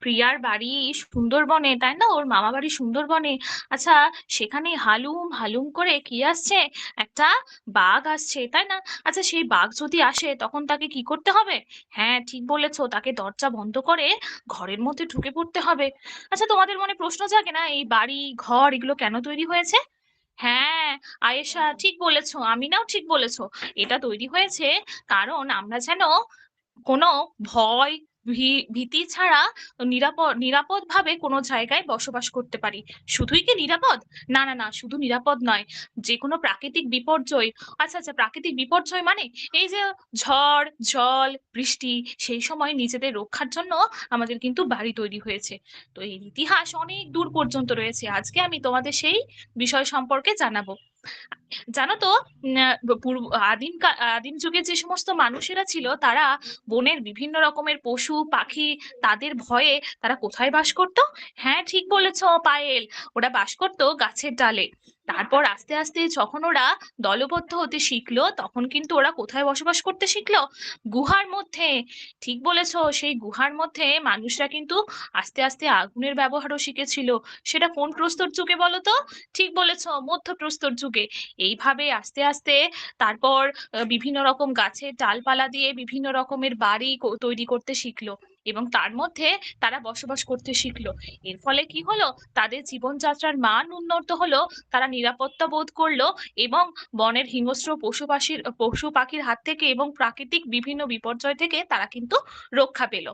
প্রিয়ার বাড়ি সুন্দরবনে, তাই না? ওর মামা বাড়ি সুন্দরবনে। আচ্ছা, সেখানে হালুম হালুম করে কি আসছে? একটা বাঘ আসছে, তাই না? আচ্ছা, সেই বাঘ যদি আসে তখন তাকে কি করতে হবে? হ্যাঁ, ঠিক বলেছো, তাকে দরজা বন্ধ করে ঘরের মধ্যে ঢুকে পড়তে হবে। আচ্ছা, তোমাদের মনে প্রশ্ন জাগে না, এই বাড়ি ঘর এগুলো কেন তৈরি হয়েছে? হ্যাঁ, আয়েশা ঠিক বলেছো, আমিনাও ঠিক বলেছো। এটা তৈরি হয়েছে কারণ আমরা যেন কোনো ভয়, ভীতি ছাড়া নিরাপদ ভাবে কোনো জায়গায় বসবাস করতে পারি। শুধুই কি নিরাপদ? না না না, শুধু নিরাপদ নয়, যে কোনো প্রাকৃতিক বিপর্যয়। আচ্ছা আচ্ছা, প্রাকৃতিক বিপর্যয় মানে এই যে ঝড়, জল, বৃষ্টি, সেই সময় নিজেদের রক্ষার জন্য আমাদের কিন্তু বাড়ি তৈরি হয়েছে। তো এর ইতিহাস অনেক দূর পর্যন্ত রয়েছে, আজকে আমি তোমাদের সেই বিষয় সম্পর্কে জানাবো। জানো তো, পূর্ব আদিম যুগে যে সমস্ত মানুষেরা ছিল, তারা বনের বিভিন্ন রকমের পশু পাখি, তাদের ভয়ে তারা কোথায় বাস করত? হ্যাঁ, ঠিক বলেছ পায়েল, ওরা বাস করত গাছের ডালে। তারপর আস্তে আস্তে যখন ওরা দলবদ্ধ হতে শিখলো, তখন কিন্তু ওরা কোথায় বসবাস করতে শিখলো? গুহার মধ্যে। ঠিক বলেছ, সেই গুহার মধ্যে মানুষরা কিন্তু আস্তে আস্তে আগুনের ব্যবহারও শিখেছিল। সেটা কোন প্রস্তর যুগে বলো তো? ঠিক বলেছ, মধ্যপ্রস্তর যুগে। এইভাবে আস্তে আস্তে তারপর বিভিন্ন রকম গাছের ডালপালা দিয়ে বিভিন্ন রকমের বাড়ি তৈরি করতে শিখলো, এবং তার মধ্যে তারা বসবাস করতে শিখলো। এর ফলে কি হলো? তাদের জীবনযাত্রার মান উন্নত হলো, তারা নিরাপত্তা বোধ করলো, এবং বনের হিংস্র পশু পাখির হাত থেকে এবং প্রাকৃতিক বিভিন্ন বিপর্যয় থেকে তারা কিন্তু রক্ষা পেল।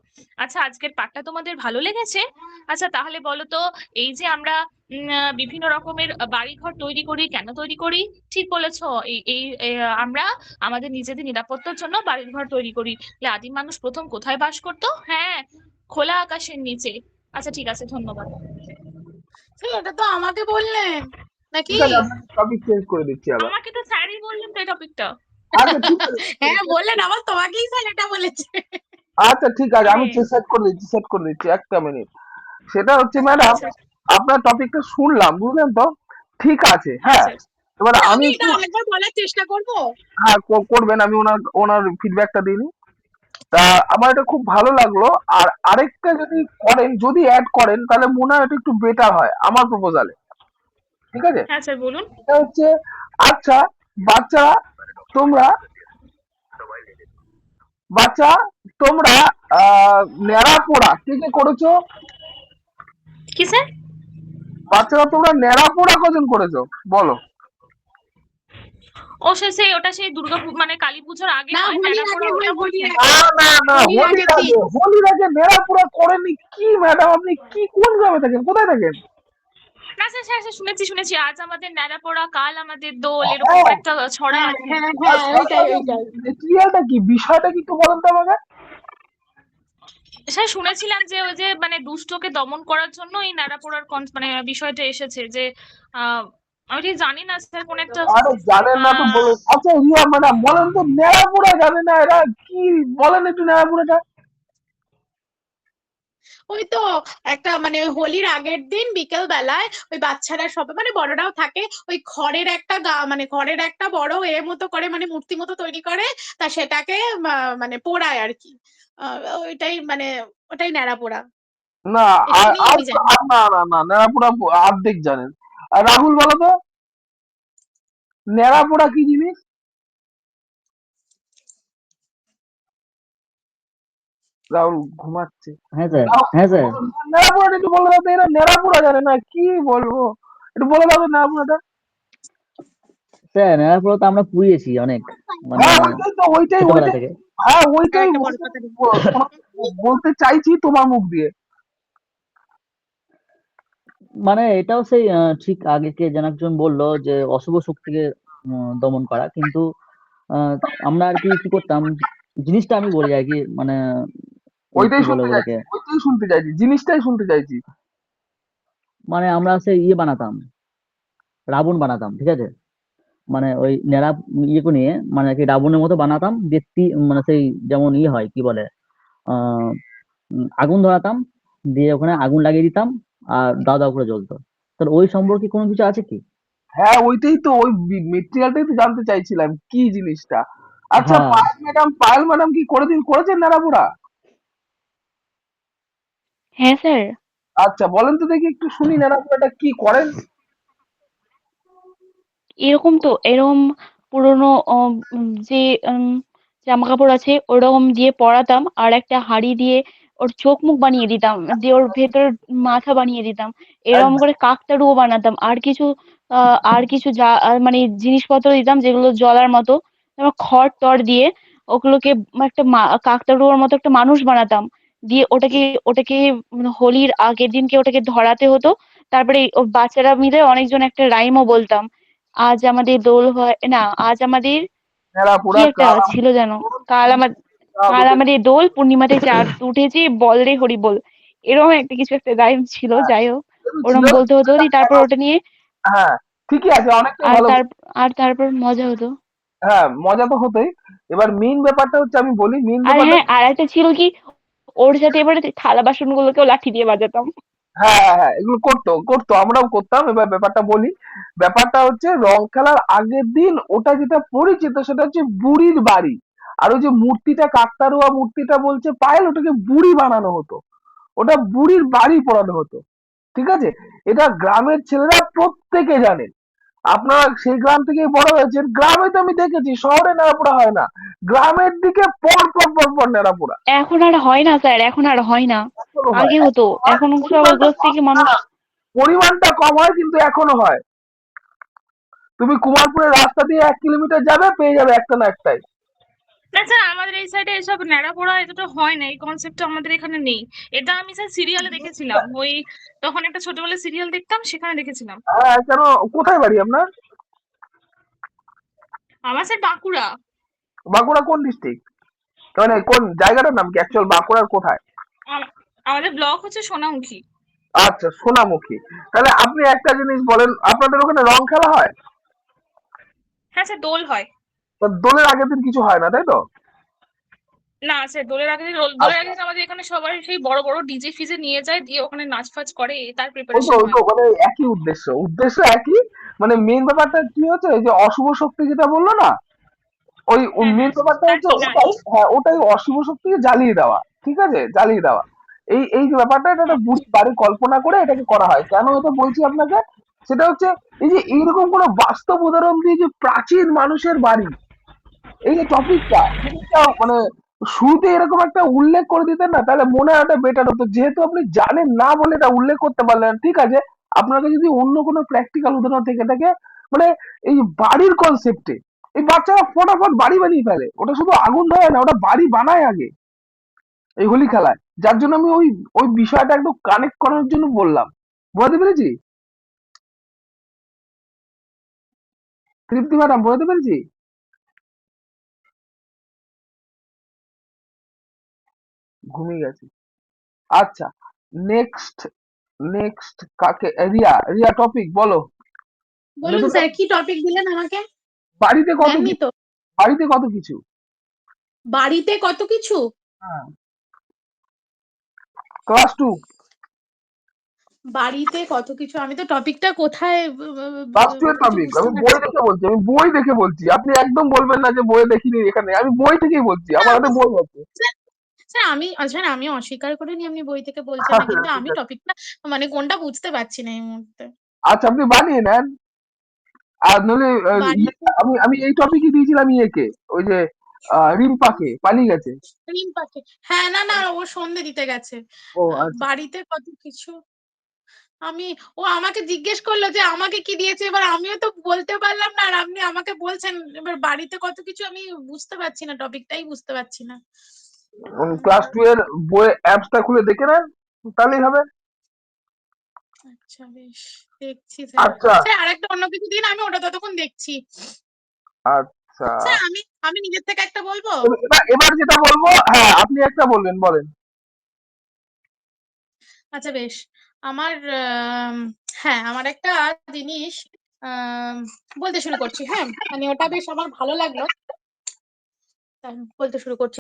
আচ্ছা, আজকের পাঠটা তোমাদের ভালো লেগেছে? আচ্ছা, তাহলে বলো তো, এই যে আমরা বিভিন্ন রকমের বাড়িঘর তৈরি করি, কেন তৈরি করি? ঠিক বলেছো, এই এই আমরা আমাদের নিজেদের নিরাপত্তার জন্য বাড়ির ঘর তৈরি করি। তাহলে আদিম মানুষ প্রথম কোথায় বাস করতো? হ্যাঁ, খোলা আকাশের নিচে। আচ্ছা, ঠিক আছে, ধন্যবাদ। এটা তো আমাকে বললেন নাকি? ঠিক আছে, আমি টপিক চেঞ্জ করে দিচ্ছি আবার। আমাকে তো স্যারই বললেন তো এই টপিকটা। আচ্ছা ঠিক আছে, হ্যাঁ বললেন, আবার তোমাকেই স্যার এটা বলেছে। আচ্ছা ঠিক আছে, আরে, আমি সেট করে দিচ্ছি একটা মিনিট। সেটা হচ্ছে আচ্ছা ম্যাডাম, আচ্ছা আপনার টপিকটা শুনলাম, বুঝলেন তো? ঠিক আছে, হ্যাঁ। আচ্ছা। এবার আমি আমি এটা একটু, আরেকবার বলার চেষ্টা করব। হ্যাঁ করবেন, আমি ওনার ওনার ফিডব্যাকটা দিই। তা আমার এটা খুব ভালো লাগলো। আর আরেকটা যদি করেন, যদি অ্যাড করেন, তাহলে মনে হয় এটা একটু বেটার হয় আমার প্রপোজালে। ঠিক আছে? হ্যাঁ স্যার, বলুন। এটা হচ্ছে, আচ্ছা বাচ্চা তোমরা বাচ্চা তোমরা ন্যাড়া পোড়া কে কে করেছো? কি স্যার? বাচ্চারা তোমরা ন্যাড়া পোড়া কজন করেছো বলো? ও সেই ওটা সেই মানে কালী পুজোর আগে না, হয় হোলির টেরাকোটা, আগে ওটা হয়, হোলির বলছেন? না আগে, না না, হোলির হোলির আগের দিন। আগে, হোলির আগে ন্যাড়া পোড়া করেননি কি ম্যাডাম? আপনি কি কোন গ্রামে থাকেন, কোথায় থাকেন? না স্যার, স্যার স্যার, শুনেছি শুনেছি, আজ আমাদের ন্যাড়া পোড়া, কাল আমাদের দোল, এরকম হ্যাঁ, করে একটা ছড়া হ্যাঁ আছে। হ্যাঁ হ্যাঁ, ওইটাই ওইটাই। মেটেরিয়ালটা কি, বিষয়টা কি একটু বলেন তো আমাকে। স্যার, শুনেছিলাম যে ওই যে মানে দুষ্টকে দমন করার জন্য এই ন্যাড়া পোড়ার মানে বিষয়টা এসেছে, যে আহ আমি ঠিক জানি না স্যার, কোন একটা আরে জানেন না তো আহ বলুন। আচ্ছা রিয়া ম্যাডাম বলেন তো, ন্যাড়া পোড়া জানে না এরা কি? বলেন একটু ন্যাড়া পোড়াটা। ওই তো একটা মানে ওই হোলির আগের দিন বিকেল বেলায় ওই বাচ্চারা সবাই মানে বড়রাও থাকে, ওই খড়ের একটা মানে খড়ের একটা বড় মতো করে মানে মূর্তি মতো তৈরি করে, তা সেটাকে মানে পোড়ায় আর কি। আহ, ওইটাই মানে ওটাই ন্যাড়া পোড়া। না, আর এটুকুনি আর আমি জানি। আর না না না, ন্যাড়া পোড়া অর্ধেক জানেন। আর রাহুল বলো তো, ন্যাড়া পোড়া কি জিনিস? রাহুল ঘুমাচ্ছে। হ্যাঁ স্যার। রাহুল, হ্যাঁ স্যার। ন্যাড়া পোড়াটা একটু বলে দাও তো, এরা ন্যাড়া পোড়া জানে না, কি বলবো? একটু বলে দাও তো ন্যাড়া পোড়াটা। স্যার নেওয়ার তো আমরা পুড়িয়েছি অনেক, মানে হ্যাঁ ওইটাই তো, ওইটাই ছোটবেলা ওইটাই। থেকে। হ্যাঁ আর ওইটাই একটা বড় কথা বলতে চাইছি তোমার মুখ দিয়ে। মানে এটাও সেই ঠিক আগে কে যেন একজন বললো যে অশুভ শক্তিকে দমন করা, কিন্তু আহ, আমরা আর কি কি করতাম, জিনিসটা আমি বলি আর কি, মানে কি ওইটাই বলে শুনতে ওগুলোকে, চাইছি, ওইটাই শুনতে চাইছি, জিনিসটাই শুনতে চাইছি। মানে আমরা সেই ইয়ে বানাতাম, রাবণ বানাতাম, ঠিক আছে? মানে ওই নেড়া ইয়ে নিয়ে মানে কি রাবণের মতো বানাতাম, দেখতে মানে সেই যেমন ইয়ে হয় কি বলে, আহ আগুন ধরাতাম, দিয়ে ওখানে আগুন লাগিয়ে দিতাম, আর দাও দাও করে জ্বলতো। তাহলে ওই সম্পর্কে কোনো কিছু আছে কি? হ্যাঁ ওইটাই তো, ওই মেটেরিয়ালটাই তো জানতে চাইছিলাম কি জিনিসটা। আচ্ছা হ্যাঁ। পায়েল ম্যাডাম কি কোনোদিন করেছেন ন্যাড়াপোড়া? হ্যাঁ স্যার, আচ্ছা বলেন তো দেখি, একটু শুনি ন্যাড়াপোড়াটা কি করেন। এরকম পুরোনো যে জামা কাপড় আছে ওরকম দিয়ে পরাতাম, আর একটা হাঁড়ি দিয়ে ওর চোখ মুখ বানিয়ে দিতাম, দিয়ে ওর ভেতর মাথা বানিয়ে দিতাম, এরকম একদম। করে কাকতাড়ুও বানাতাম, আর কিছু মানে জিনিসপত্র দিতাম যেগুলো জ্বলার মতো। তারপর খড় টড় দিয়ে ওগুলোকে একটা কাকতাড়ুয়ার মতো একটা মানুষ বানাতাম, দিয়ে ওটাকে হোলির আগের দিনকে ওটাকে ধরাতে হতো। তারপরে ও বাচ্চারা মিলে অনেকজন একটা রাইমও বলতাম, আজ আমাদের দোল হয় না, আজ আমাদের কি ন্যাড়াপোড়া একটা কাল ছিল যেন, কাল আমার কাল আলোতে। আমাদের দোল, পূর্ণিমাতে চাঁদ উঠেছে, বল রে হরি বল, এরকম একটা কিছু একটা রাইম ছিল, যাই হোক ছিল। ওরম বলতে হতো, দিয়ে তারপর ওটা নিয়ে হ্যাঁ, ঠিকই আছে, অনেকটাই আর ভালো। তার আর তারপর মজা হতো। হ্যাঁ, মজা তো হতোই। এবার মেইন ব্যাপারটা হচ্ছে, আমি বলি মেইন আর ব্যাপারটা। হ্যাঁ, আর একটা ছিল কি, ওর সাথে এবারে থালা বাসন গুলোকেও লাঠি দিয়ে বাজাতাম। হ্যাঁ হ্যাঁ হ্যাঁ, এগুলো করতো করতো, আমরাও করতাম। এবার ব্যাপারটা বলি, ব্যাপারটা হচ্ছে রং খেলার আগের দিন ওটা যেটা পরিচিত সেটা হচ্ছে বুড়ির বাড়ি। আর ওই যে মূর্তিটা, কাকতাড়ুয়া মূর্তিটা বলছে পায়েল, ওটাকে বুড়ি বানানো হতো, ওটা বুড়ির বাড়ি পড়ানো হতো। ঠিক আছে, এটা গ্রামের ছেলেরা প্রত্যেকে জানে। আপনারা সেই গ্রাম থেকে বড় হয়েছেন, গ্রামে তো আমি দেখেছি, শহরে নেড়াপোড়া হয় না, গ্রামের দিকে পর পর পর পর নেড়াপোড়া এখন আর হয় না স্যার, এখন আর হয় না, এখনো হয়, আগে হতো, এখনো হয়, এখন সব পরিমাণটা ওগুলো কম থেকে মানুষ। না, পরিমাণটা কম হয় কিন্তু এখনো হয়। তুমি কুমারপুরের রাস্তা দিয়ে 1 কিলোমিটার যাবে, পেয়ে যাবে একটা না একটাই। না স্যার, আমাদের এই সাইডে এসব ন্যাড়াপোড়া এতটা হয় না, এই কনসেপ্টটা আমাদের এখানে নেই। এটা আমি স্যার সিরিয়ালে দেখেছিলাম, ওই তখন একটা ছোটবেলায় সিরিয়াল দেখতাম, সেখানে দেখেছিলাম। হ্যাঁ, কেন, কোথায় বাড়ি আপনার? আমার স্যার বাঁকুড়া। বাঁকুড়া কোন ডিস্ট্রিক্ট, মানে কোন জায়গাটার নাম কি অ্যাকচুয়াল, বাঁকুড়ার কোথায়? আম- আমাদের ব্লক হচ্ছে সোনামুখী। আচ্ছা, সোনামুখী। তাহলে আপনি একটা জিনিস বলেন, আপনাদের ওখানে রং খেলা হয়? হ্যাঁ স্যার, দোল হয়। তো দোলের আগের দিন কিছু হয় না, তাই তো? না স্যার, দোলের আগে দিন আমাদের এখানে সবাই সেই বড় বড় ডিজে ফিজে নিয়ে যায়, দিয়ে ওখানে নাচ ফাচ করে, তার ওই তো প্রিপারেশন ওই তো হয়। মানে একই উদ্দেশ্য, উদ্দেশ্য একই। মানে মেন ব্যাপারটা কি হচ্ছে, এই যে অশুভ শক্তি যেটা বললো না, ওই হ্যাঁ মেন হ্যাঁ, ব্যাপারটা তার হচ্ছে বিনাশ। ওটাই। হ্যাঁ, ওটাই অশুভ শক্তিকে জ্বালিয়ে দেওয়া। ঠিক আছে, জ্বালিয়ে দেওয়া। এই এই যে ব্যাপারটা, এটা একটা বুড়ি বাড়ি কল্পনা করে এটাকে করা হয়। কেন এটা বলছি আপনাকে, সেটা হচ্ছে এই যে এইরকম কোনো বাস্তব উদাহরণ দিয়ে, যে প্রাচীন মানুষের বাড়ি, এই যে টপিকটা যদি কেউ মানে শুরুতে এরকম একটা উল্লেখ করে দিতেন না, তাহলে মনে হয় একটা বেটার হতো। যেহেতু আপনি জানেন না বলে এটা উল্লেখ করতে পারলেন না, ঠিক আছে, আপনাকে যদি অন্য কোনো প্র্যাকটিক্যাল উদাহরণ থেকে থাকে, মানে এই বাড়ির কনসেপ্টে, এই বাচ্চারা ফটাফট বাড়ি বানিয়ে ফেলে, ওটা শুধু আগুন ধরে না, ওটা বাড়ি বানায় আগে এই হোলি খেলায়। যার জন্য আমি ওই ওই বিষয়টা একদম কানেক্ট করার জন্য বললাম। বুঝতে পেরেছি তৃপ্তি ম্যাডাম, বুঝতে পেরেছি। ঘুমিয়ে গেছি। আচ্ছা, নেক্সট, নেক্সট কাকে, রিয়া, রিয়া টপিক বলো। বলুন নতুন স্যার, topic। কি টপিক দিলেন আমাকে? বাড়িতে কত দেননি কিছু, তো। বাড়িতে কত কিছু। বাড়িতে কত কিছু? হ্যাঁ, ক্লাস 2। বাড়িতে কত কিছু, আমি তো টপিকটা কোথায় ক্লাস 2 এর কিছু টপিক, বুঝতে আমি বই পারছি না। দেখে বলছি, আমি বই দেখে বলছি, আপনি একদম বলবেন না যে বই দেখিনি এখানে, আমি বই থেকেই বলছি, না, আমার হাতে বই আছে। স্যার, স্যার, আমি অস্বীকার করিনি আপনি বই থেকে বলছেন না, কিন্তু ঠিক আমি আছে। টপিকটা মানে কোনটা বুঝতে পারছি না এই মুহূর্তে। আচ্ছা, আপনি বানিয়ে নেন। আর নইলে বাড়িতে আমি আমি এই টপিকই দিয়েছিলাম ইয়েকে, ওই যে রিম্পাকে, পালিয়ে গেছে। রিম্পাকে। হ্যাঁ, না না, ও সন্ধে দিতে গেছে। ও আচ্ছা। বাড়িতে কত কিছু, আমি, ও আমাকে জিজ্ঞেস করলো যে আমাকে কি দিয়েছে, এবার আমিও তো বলতে পারলাম না, আর আপনি আমাকে বলছেন। এবার বাড়িতে কত কিছু, আমি বুঝতে পারছি না, টপিকটাই বুঝতে পারছি না। ক্লাস 2 এর বই অ্যাপসটা খুলে দেখে নেন, তাহলেই হবে। আচ্ছা বেশ, দেখছি স্যার। আচ্ছা। স্যার আরেকটা অন্য কিছু দিন, আমি ওটা ততক্ষণ দেখছি। আচ্ছা, স্যার আমি আমি নিজের থেকে একটা বলবো। এবার এবার যেটা বলবো, হ্যাঁ আপনি একটা বলবেন, বলেন। আচ্ছা বেশ, আমার হ্যাঁ, আমার একটা জিনিস আম, বলতে শুরু করছি। হ্যাঁ, মানে ওটা বেশ আমার ভালো লাগলো, তাই বলতে শুরু করছি।